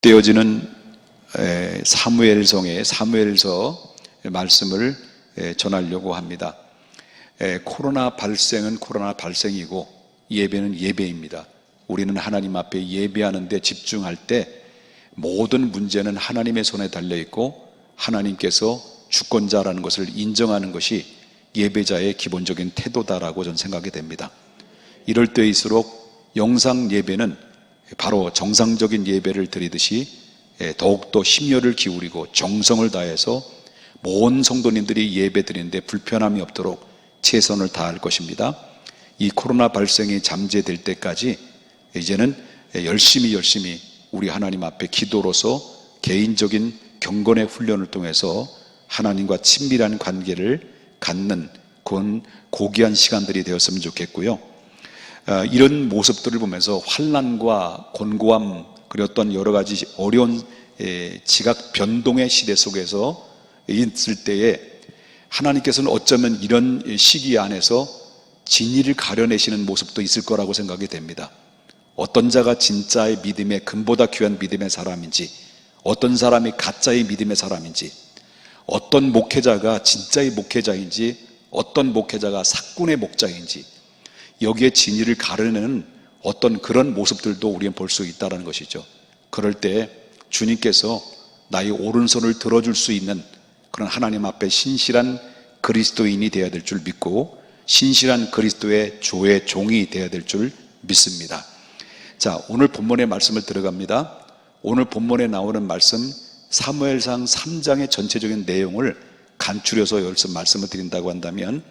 떼어지는 사무엘서 말씀을 전하려고 합니다. 코로나 발생은 코로나 발생이고 예배는 예배입니다. 우리는 하나님 앞에 예배하는 데 집중할 때 모든 문제는 하나님의 손에 달려있고 하나님께서 주권자라는 것을 인정하는 것이 예배자의 기본적인 태도다라고 저는 생각이 됩니다. 이럴 때일수록 영상 예배는 바로 정상적인 예배를 드리듯이 더욱더 심려를 기울이고 정성을 다해서 모든 성도님들이 예배 드리는데 불편함이 없도록 최선을 다할 것입니다. 이 코로나 발생이 잠재될 때까지 이제는 열심히 우리 하나님 앞에 기도로서 개인적인 경건의 훈련을 통해서 하나님과 친밀한 관계를 갖는 그런 고귀한 시간들이 되었으면 좋겠고요. 이런 모습들을 보면서 환난과 곤고함 그리고 어떤 여러 가지 어려운 지각 변동의 시대 속에서 있을 때에 하나님께서는 어쩌면 이런 시기 안에서 진리를 가려내시는 모습도 있을 거라고 생각이 됩니다. 어떤 자가 진짜의 믿음의 근보다 귀한 믿음의 사람인지, 어떤 사람이 가짜의 믿음의 사람인지, 어떤 목회자가 진짜의 목회자인지, 어떤 목회자가 사꾼의 목자인지, 여기에 진리를 가려내는 어떤 그런 모습들도 우리는 볼 수 있다는 것이죠. 그럴 때 주님께서 나의 오른손을 들어줄 수 있는 그런 하나님 앞에 신실한 그리스도인이 되어야 될 줄 믿고 신실한 그리스도의 조의 종이 되어야 될 줄 믿습니다. 자, 오늘 본문의 말씀을 들어갑니다. 오늘 본문에 나오는 말씀 사무엘상 3장의 전체적인 내용을 간추려서 여기서 말씀을 드린다고 한다면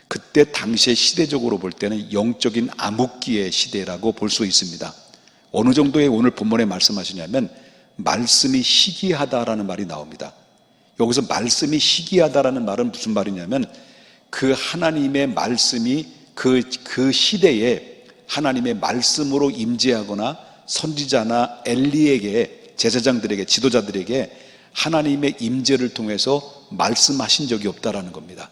그때 당시에 시대적으로 볼 때는 영적인 암흑기의 시대라고 볼 수 있습니다. 어느 정도의 오늘 본문에 말씀하시냐면 말씀이 희귀하다라는 말이 나옵니다. 여기서 말씀이 희귀하다라는 말은 무슨 말이냐면 그 하나님의 말씀이 그 시대에 하나님의 말씀으로 임재하거나 선지자나 엘리에게 제사장들에게 지도자들에게 하나님의 임재를 통해서 말씀하신 적이 없다라는 겁니다.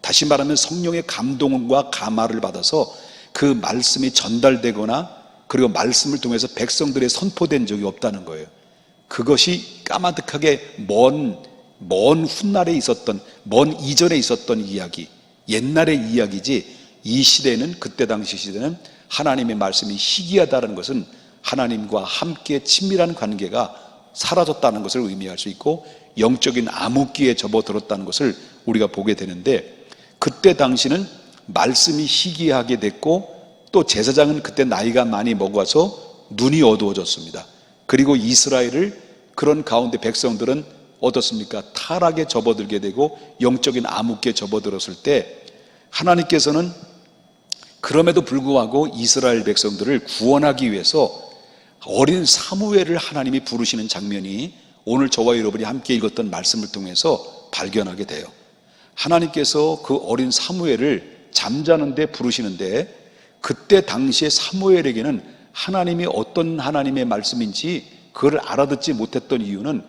다시 말하면 성령의 감동과 감화를 받아서 그 말씀이 전달되거나 그리고 말씀을 통해서 백성들에 선포된 적이 없다는 거예요. 그것이 까마득하게 먼 훗날에 있었던, 먼 이전에 있었던 이야기, 옛날의 이야기지 이 시대는, 그때 당시 시대는 하나님의 말씀이 희귀하다는 것은 하나님과 함께 친밀한 관계가 사라졌다는 것을 의미할 수 있고 영적인 암흑기에 접어들었다는 것을 우리가 보게 되는데, 그때 당시는 말씀이 희귀하게 됐고 또 제사장은 그때 나이가 많이 먹어서 눈이 어두워졌습니다. 그리고 이스라엘을 그런 가운데 백성들은 어떻습니까? 타락에 접어들게 되고 영적인 암흑기에 접어들었을 때 하나님께서는 그럼에도 불구하고 이스라엘 백성들을 구원하기 위해서 어린 사무엘을 하나님이 부르시는 장면이 오늘 저와 여러분이 함께 읽었던 말씀을 통해서 발견하게 돼요. 하나님께서 그 어린 사무엘을 잠자는데 부르시는데 그때 당시에 사무엘에게는 하나님이 어떤 하나님의 말씀인지 그걸 알아듣지 못했던 이유는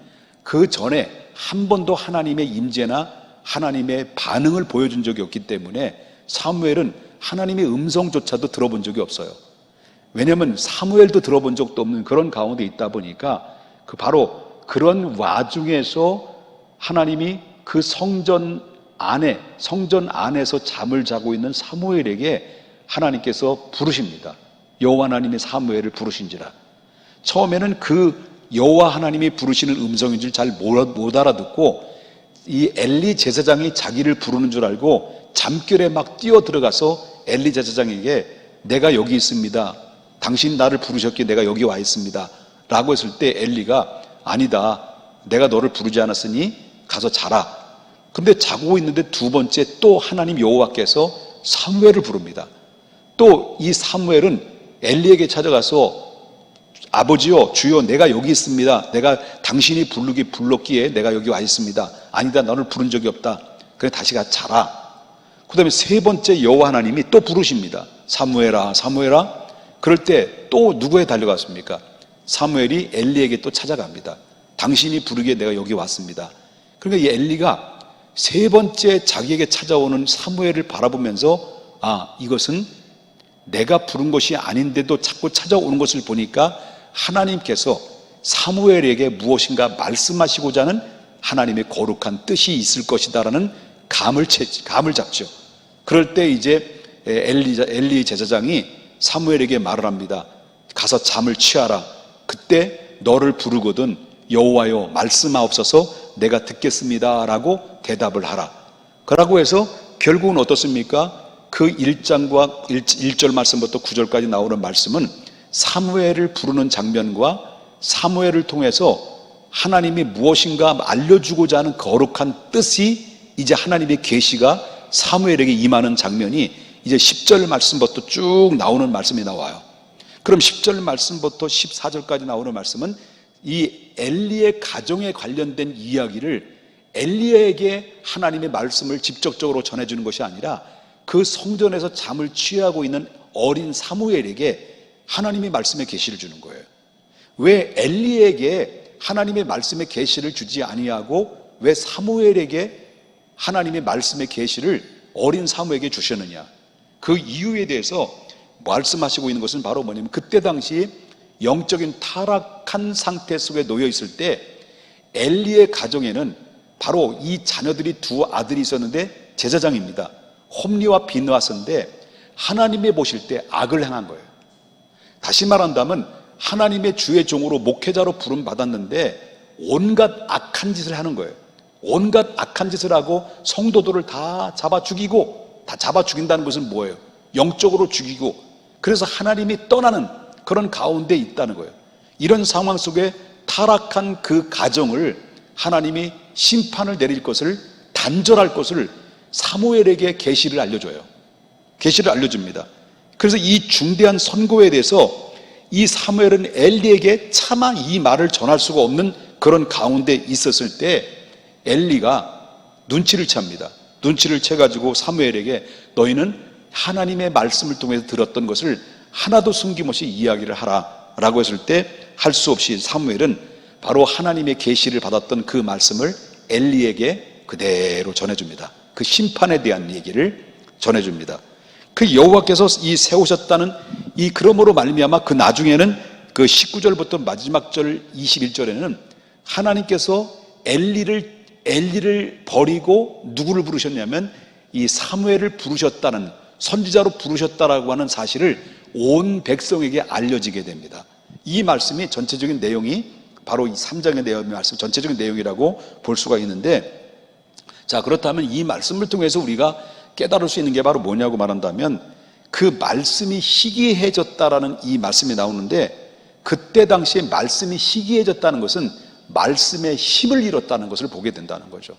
그 전에 한 번도 하나님의 임재나 하나님의 반응을 보여준 적이 없기 때문에 사무엘은 하나님의 음성조차도 들어본 적이 없어요. 왜냐하면 사무엘도 들어본 적도 없는 그런 가운데 있다 보니까 바로 그런 와중에서 하나님이 그 성전 안에서 잠을 자고 있는 사무엘에게 하나님께서 부르십니다. 여호와 하나님의 사무엘을 부르신지라. 처음에는 그 여호와 하나님이 부르시는 음성인 줄 잘 못 알아듣고 이 엘리 제사장이 자기를 부르는 줄 알고 잠결에 막 뛰어 들어가서 엘리 제사장에게 내가 여기 있습니다. 당신 나를 부르셨기에 내가 여기 와 있습니다. 라고 했을 때 엘리가 아니다. 내가 너를 부르지 않았으니 가서 자라. 근데 자고 있는데 두 번째 또 하나님 여호와께서 사무엘을 부릅니다. 또 이 사무엘은 엘리에게 찾아가서 아버지요, 주여, 내가 여기 있습니다. 내가 당신이 불렀기에 내가 여기 와 있습니다. 아니다, 너를 부른 적이 없다. 그래 다시 가 자라. 그 다음에 세 번째 여호와 하나님이 또 부르십니다. 사무엘아, 사무엘아. 그럴 때 또 누구에 달려갔습니까? 사무엘이 엘리에게 또 찾아갑니다. 당신이 부르기에 내가 여기 왔습니다. 그러니까 이 엘리가 세 번째 자기에게 찾아오는 사무엘을 바라보면서 이것은 내가 부른 것이 아닌데도 자꾸 찾아오는 것을 보니까 하나님께서 사무엘에게 무엇인가 말씀하시고자 하는 하나님의 거룩한 뜻이 있을 것이다라는 감을 잡죠. 그럴 때 이제 엘리 제사장이 사무엘에게 말을 합니다. 가서 잠을 취하라. 그때 너를 부르거든 여호와여 말씀하옵소서 내가 듣겠습니다 라고 대답을 하라. 그러고 해서 결국은 어떻습니까? 그 1장과 1절 말씀부터 9절까지 나오는 말씀은 사무엘을 부르는 장면과 사무엘을 통해서 하나님이 무엇인가 알려주고자 하는 거룩한 뜻이 이제 하나님의 계시가 사무엘에게 임하는 장면이 이제 10절 말씀부터 쭉 나오는 말씀이 나와요. 그럼 10절 말씀부터 14절까지 나오는 말씀은 이 엘리의 가정에 관련된 이야기를 엘리에게 하나님의 말씀을 직접적으로 전해주는 것이 아니라 그 성전에서 잠을 취하고 있는 어린 사무엘에게 하나님의 말씀의 계시를 주는 거예요. 왜 엘리에게 하나님의 말씀의 계시를 주지 아니하고 왜 사무엘에게 하나님의 말씀의 계시를 어린 사무엘에게 주셨느냐? 그 이유에 대해서 말씀하시고 있는 것은 바로 뭐냐면 그때 당시 영적인 타락한 상태 속에 놓여 있을 때 엘리의 가정에는 바로 이 자녀들이 두 아들이 있었는데 제사장입니다. 홈리와 비느하스인데 하나님이 보실 때 악을 행한 거예요. 다시 말한다면 하나님의 주의 종으로 목회자로 부름 받았는데 온갖 악한 짓을 하는 거예요. 온갖 악한 짓을 하고 성도들을 다 잡아 죽이고, 다 잡아 죽인다는 것은 뭐예요? 영적으로 죽이고, 그래서 하나님이 떠나는 그런 가운데 있다는 거예요. 이런 상황 속에 타락한 그 가정을 하나님이 심판을 내릴 것을, 단절할 것을 사무엘에게 계시를 알려줘요. 계시를 알려줍니다. 그래서 이 중대한 선고에 대해서 이 사무엘은 엘리에게 차마 이 말을 전할 수가 없는 그런 가운데 있었을 때 엘리가 눈치를 챕니다. 눈치를 채가지고 사무엘에게 너희는 하나님의 말씀을 통해서 들었던 것을 하나도 숨김없이 이야기를 하라 라고 했을 때 할 수 없이 사무엘은 바로 하나님의 계시를 받았던 그 말씀을 엘리에게 그대로 전해줍니다. 그 심판에 대한 얘기를 전해줍니다. 그 여호와께서 이 세우셨다는 이 그러므로 말미암아 그 나중에는 그 19절부터 마지막 절 21절에는 하나님께서 엘리를 버리고 누구를 부르셨냐면 이 사무엘을 부르셨다는, 선지자로 부르셨다라고 하는 사실을 온 백성에게 알려지게 됩니다. 이 말씀이 전체적인 내용이 바로 이 3장의 내용의 말씀 전체적인 내용이라고 볼 수가 있는데, 자 그렇다면 이 말씀을 통해서 우리가 깨달을 수 있는 게 바로 뭐냐고 말한다면 그 말씀이 희귀해졌다라는 이 말씀이 나오는데, 그때 당시에 말씀이 희귀해졌다는 것은 말씀의 힘을 잃었다는 것을 보게 된다는 거죠.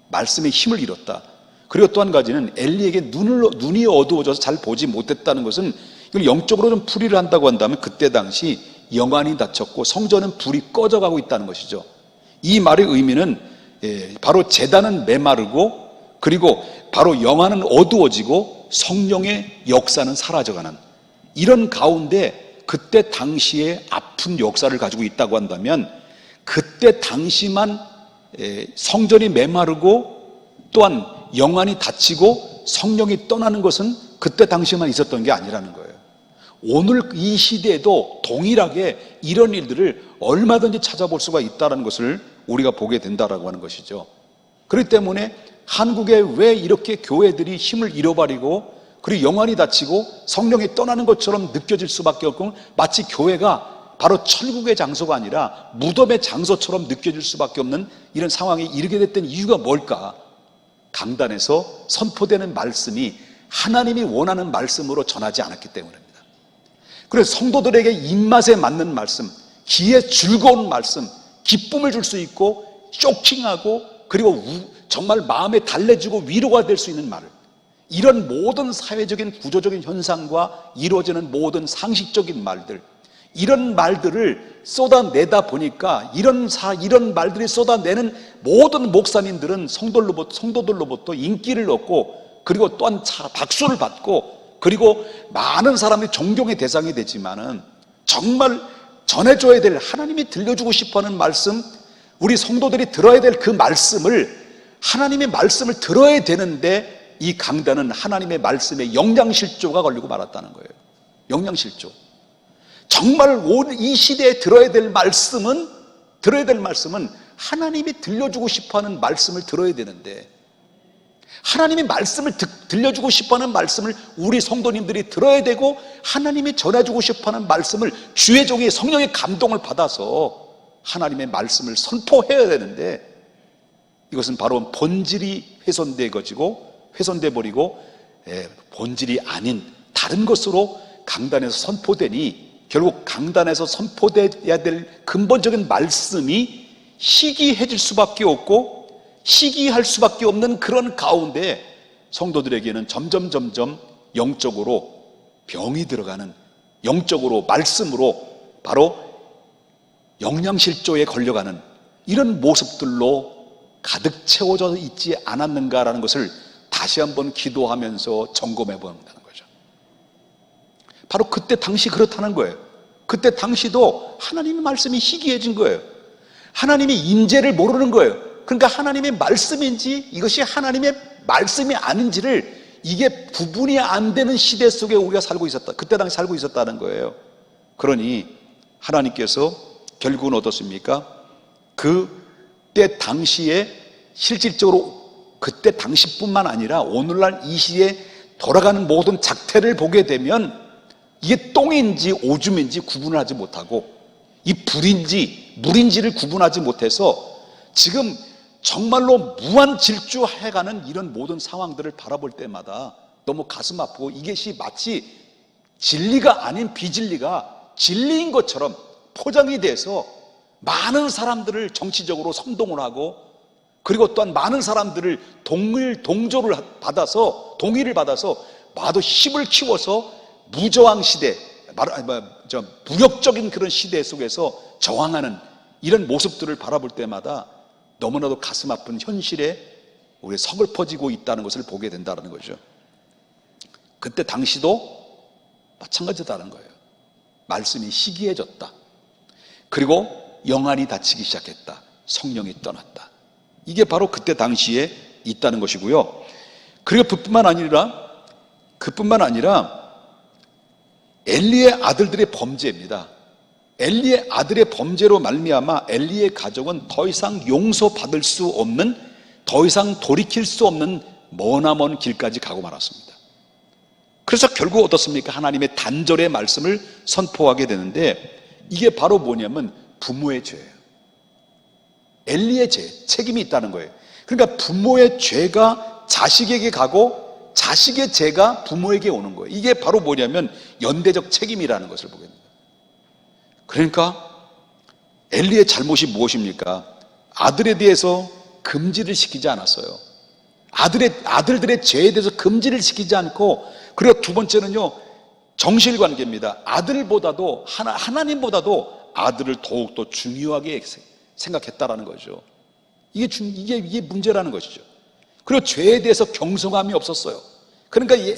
말씀의 힘을 잃었다. 그리고 또 한 가지는 엘리에게 눈이 어두워져서 잘 보지 못했다는 것은, 이걸 영적으로 좀 풀이를 한다고 한다면 그때 당시 영안이 닫혔고 성전은 불이 꺼져가고 있다는 것이죠. 이 말의 의미는 바로 제단은 메마르고, 그리고 바로 영안은 어두워지고 성령의 역사는 사라져가는 이런 가운데 그때 당시에 아픈 역사를 가지고 있다고 한다면, 그때 당시만 성전이 메마르고 또한 영안이 닫히고 성령이 떠나는 것은 그때 당시만 있었던 게 아니라는 거예요. 오늘 이 시대에도 동일하게 이런 일들을 얼마든지 찾아볼 수가 있다는 것을 우리가 보게 된다라고 하는 것이죠. 그렇기 때문에 한국에 왜 이렇게 교회들이 힘을 잃어버리고 그리고 영안이 닫히고 성령이 떠나는 것처럼 느껴질 수밖에 없고, 마치 교회가 바로 천국의 장소가 아니라 무덤의 장소처럼 느껴질 수밖에 없는 이런 상황에 이르게 됐던 이유가 뭘까? 강단에서 선포되는 말씀이 하나님이 원하는 말씀으로 전하지 않았기 때문입니다. 그래서 성도들에게 입맛에 맞는 말씀, 귀에 즐거운 말씀, 기쁨을 줄 수 있고 쇼킹하고 그리고 정말 마음에 달래주고 위로가 될 수 있는 말을, 이런 모든 사회적인 구조적인 현상과 이루어지는 모든 상식적인 말들, 이런 말들을 쏟아내다 보니까 이런 말들이 쏟아내는 모든 목사님들은 성도들로부터 인기를 얻고, 그리고 또한 박수를 받고, 그리고 많은 사람이 존경의 대상이 되지만은 정말 전해줘야 될, 하나님이 들려주고 싶어하는 말씀, 우리 성도들이 들어야 될 그 말씀을, 하나님의 말씀을 들어야 되는데 이 강단은 하나님의 말씀에 영양실조가 걸리고 말았다는 거예요. 영양실조. 정말 이 시대에 들어야 될 말씀은 들어야 될 말씀은 하나님이 들려주고 싶어하는 말씀을 들어야 되는데, 하나님이 말씀을 들려주고 싶어하는 말씀을 우리 성도님들이 들어야 되고, 하나님이 전해주고 싶어하는 말씀을 주의 종이 성령의 감동을 받아서 하나님의 말씀을 선포해야 되는데, 이것은 바로 본질이 훼손돼 버리고 본질이 아닌 다른 것으로 강단에서 선포되니, 결국 강단에서 선포돼야 될 근본적인 말씀이 시기해질 수밖에 없고 시기할 수밖에 없는 그런 가운데 성도들에게는 점점 영적으로 병이 들어가는, 영적으로 말씀으로 바로 영양실조에 걸려가는 이런 모습들로 가득 채워져 있지 않았는가라는 것을 다시 한번 기도하면서 점검해 본다는 거죠. 바로 그때 당시 그렇다는 거예요. 그때 당시도 하나님의 말씀이 희귀해진 거예요. 하나님의 임재를 모르는 거예요. 그러니까 하나님의 말씀인지 이것이 하나님의 말씀이 아닌지를, 이게 구분이 안 되는 시대 속에 우리가 살고 있었다, 그때 당시 살고 있었다는 거예요. 그러니 하나님께서 결국은 어떻습니까? 그때 당시에 실질적으로 그때 당시뿐만 아니라 오늘날 이 시대에 돌아가는 모든 작태를 보게 되면 이게 똥인지 오줌인지 구분을 하지 못하고, 이 불인지 물인지를 구분하지 못해서 지금 정말로 무한 질주해가는 이런 모든 상황들을 바라볼 때마다 너무 가슴 아프고, 이것이 마치 진리가 아닌 비진리가 진리인 것처럼 포장이 돼서 많은 사람들을 정치적으로 선동을 하고, 그리고 또한 많은 사람들을 동조를 받아서, 동의를 받아서 마도 힘을 키워서 무저항 시대, 무력적인 그런 시대 속에서 저항하는 이런 모습들을 바라볼 때마다 너무나도 가슴 아픈 현실에 우리 서글퍼지고 있다는 것을 보게 된다는 거죠. 그때 당시도 마찬가지다는 거예요. 말씀이 희귀해졌다. 그리고 영안이 닫히기 시작했다. 성령이 떠났다. 이게 바로 그때 당시에 있다는 것이고요. 그리고 그뿐만 아니라 엘리의 아들들의 범죄입니다. 엘리의 아들의 범죄로 말미암아 엘리의 가족은 더 이상 용서받을 수 없는, 더 이상 돌이킬 수 없는 머나먼 길까지 가고 말았습니다. 그래서 결국 어떻습니까? 하나님의 단절의 말씀을 선포하게 되는데, 이게 바로 뭐냐면 부모의 죄예요. 엘리의 책임이 있다는 거예요. 그러니까 부모의 죄가 자식에게 가고 자식의 죄가 부모에게 오는 거예요. 이게 바로 뭐냐면 연대적 책임이라는 것을 보게 됩니다. 그러니까 엘리의 잘못이 무엇입니까? 아들에 대해서 금지를 시키지 않았어요. 아들들의 죄에 대해서 금지를 시키지 않고, 그리고 두 번째는요, 정실관계입니다. 아들보다도 하나님보다도 아들을 더욱더 중요하게 생각했다라는 거죠. 이게 문제라는 것이죠. 그리고 죄에 대해서 경성함이 없었어요. 그러니까 이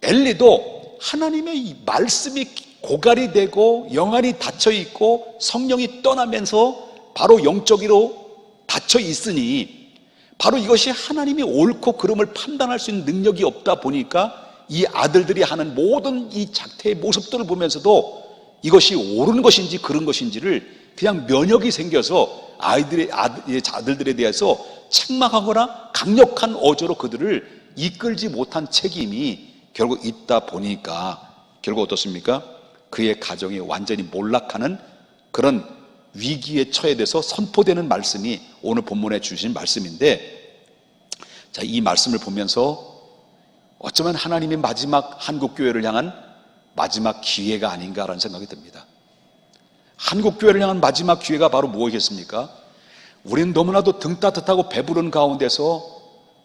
엘리도 하나님의 이 말씀이 고갈이 되고 영안이 닫혀 있고 성령이 떠나면서 바로 영적으로 닫혀 있으니, 바로 이것이 하나님이 옳고 그름을 판단할 수 있는 능력이 없다 보니까 이 아들들이 하는 모든 이 작태의 모습들을 보면서도 이것이 옳은 것인지 그른 것인지를 그냥 면역이 생겨서 아들들에 대해서 책망하거나 강력한 어조로 그들을 이끌지 못한 책임이 결국 있다 보니까 결국 어떻습니까? 그의 가정이 완전히 몰락하는 그런 위기에 처해돼서 선포되는 말씀이 오늘 본문에 주신 말씀인데, 자, 이 말씀을 보면서 어쩌면 하나님의 마지막 한국교회를 향한 마지막 기회가 아닌가라는 생각이 듭니다. 한국교회를 향한 마지막 기회가 바로 무엇이겠습니까? 우리는 너무나도 등 따뜻하고 배부른 가운데서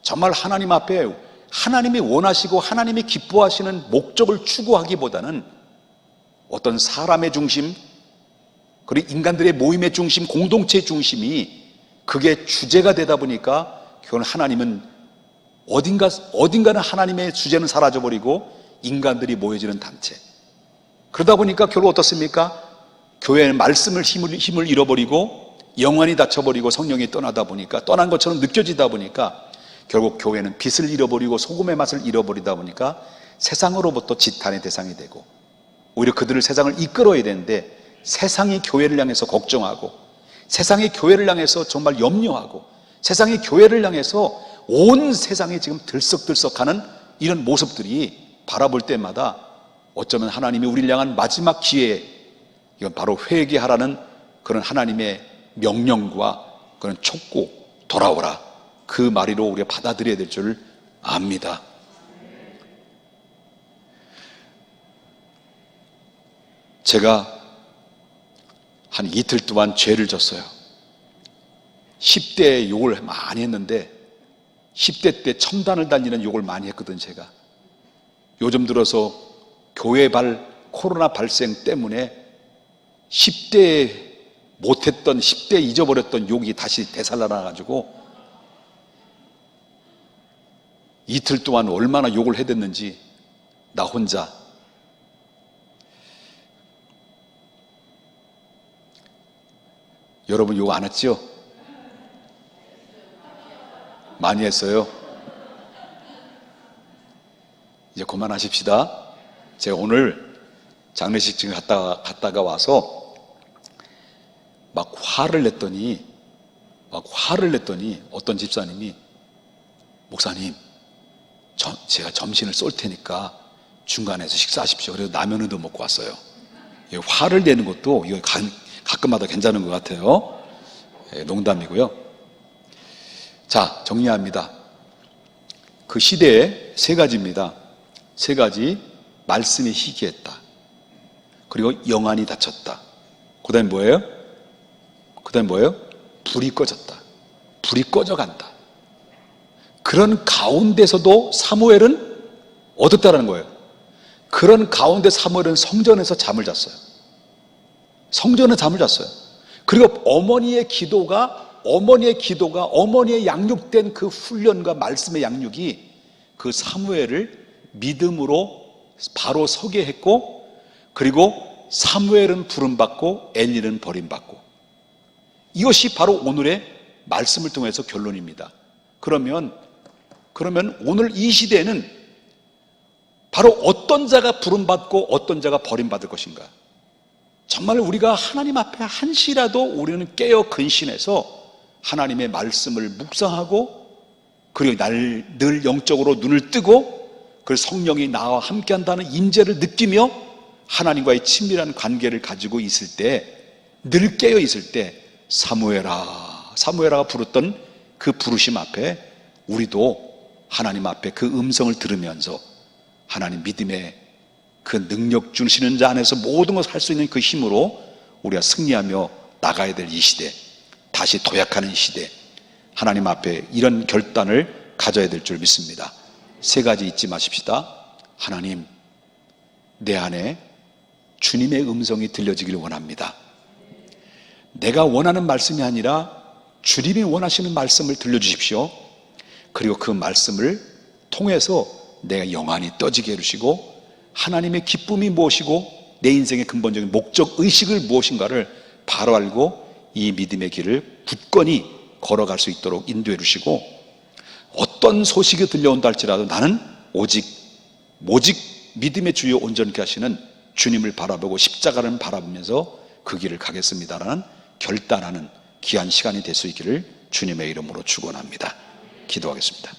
정말 하나님 앞에 하나님이 원하시고 하나님이 기뻐하시는 목적을 추구하기보다는 어떤 사람의 중심, 그리고 인간들의 모임의 중심, 공동체의 중심이 그게 주제가 되다 보니까 결국 하나님은 어딘가는 하나님의 주제는 사라져버리고 인간들이 모여지는 단체. 그러다 보니까 결국 어떻습니까? 교회의 말씀을 힘을 잃어버리고 영안이 닫혀버리고 성령이 떠나다 보니까, 떠난 것처럼 느껴지다 보니까 결국 교회는 빛을 잃어버리고 소금의 맛을 잃어버리다 보니까 세상으로부터 지탄의 대상이 되고, 오히려 그들을 세상을 이끌어야 되는데 세상이 교회를 향해서 걱정하고, 세상이 교회를 향해서 정말 염려하고, 세상이 교회를 향해서 온 세상이 지금 들썩들썩하는 이런 모습들이 바라볼 때마다 어쩌면 하나님이 우리를 향한 마지막 기회에 이건 바로 회개하라는 그런 하나님의 명령과 그런 촉구, 돌아오라, 그 말이로 우리가 받아들여야 될 줄 압니다. 제가 한 이틀 동안 죄를 졌어요. 10대에 욕을 많이 했는데 10대 때 첨단을 달리는 욕을 많이 했거든. 제가 요즘 들어서 교회 코로나 발생 때문에 10대에 못했던, 10대에 잊어버렸던 욕이 다시 되살아나가지고 이틀 동안 얼마나 욕을 해댔는지 나 혼자. 여러분 욕 안 했죠? 많이 했어요. 이제 그만하십시다. 제가 오늘 장례식 지금 갔다가 와서 막 화를 냈더니 어떤 집사님이, 목사님, 제가 점심을 쏠 테니까 중간에서 식사하십시오. 그래서 라면을 더 먹고 왔어요. 화를 내는 것도 이거 가끔마다 괜찮은 것 같아요. 농담이고요. 자, 정리합니다. 그 시대에 세 가지입니다. 세 가지. 말씀이 희귀했다. 그리고 영안이 닫혔다. 그 다음에 뭐예요? 불이 꺼졌다. 불이 꺼져간다. 그런 가운데서도 사무엘은 어떻다라는 거예요? 그런 가운데 사무엘은 성전에서 잠을 잤어요. 성전에 잠을 잤어요. 그리고 어머니의 기도가 어머니의 양육된 그 훈련과 말씀의 양육이 그 사무엘을 믿음으로 바로 서게 했고, 그리고 사무엘은 부름받고 엘리는 버림받고, 이것이 바로 오늘의 말씀을 통해서 결론입니다. 그러면 오늘 이 시대에는 바로 어떤 자가 부름받고 어떤 자가 버림받을 것인가? 정말 우리가 하나님 앞에 한시라도 우리는 깨어 근신해서 하나님의 말씀을 묵상하고, 그리고 늘 영적으로 눈을 뜨고, 그 성령이 나와 함께한다는 임재를 느끼며 하나님과의 친밀한 관계를 가지고 있을 때, 늘 깨어 있을 때 사무엘아가 부르던 그 부르심 앞에 우리도 하나님 앞에 그 음성을 들으면서 하나님 믿음의 그 능력 주시는 자 안에서 모든 것을 할 수 있는 그 힘으로 우리가 승리하며 나가야 될 이 시대, 다시 도약하는 시대, 하나님 앞에 이런 결단을 가져야 될 줄 믿습니다. 세 가지 잊지 마십시다. 하나님, 내 안에 주님의 음성이 들려지기를 원합니다. 내가 원하는 말씀이 아니라 주님이 원하시는 말씀을 들려주십시오. 그리고 그 말씀을 통해서 내가 영안이 떠지게 해주시고, 하나님의 기쁨이 무엇이고 내 인생의 근본적인 목적 의식을 무엇인가를 바로 알고 이 믿음의 길을 굳건히 걸어갈 수 있도록 인도해 주시고, 어떤 소식이 들려온다 할지라도 나는 오직 믿음의 주요 온전케 하시는 주님을 바라보고 십자가를 바라보면서 그 길을 가겠습니다라는 결단하는 귀한 시간이 될 수 있기를 주님의 이름으로 축원합니다. 기도하겠습니다.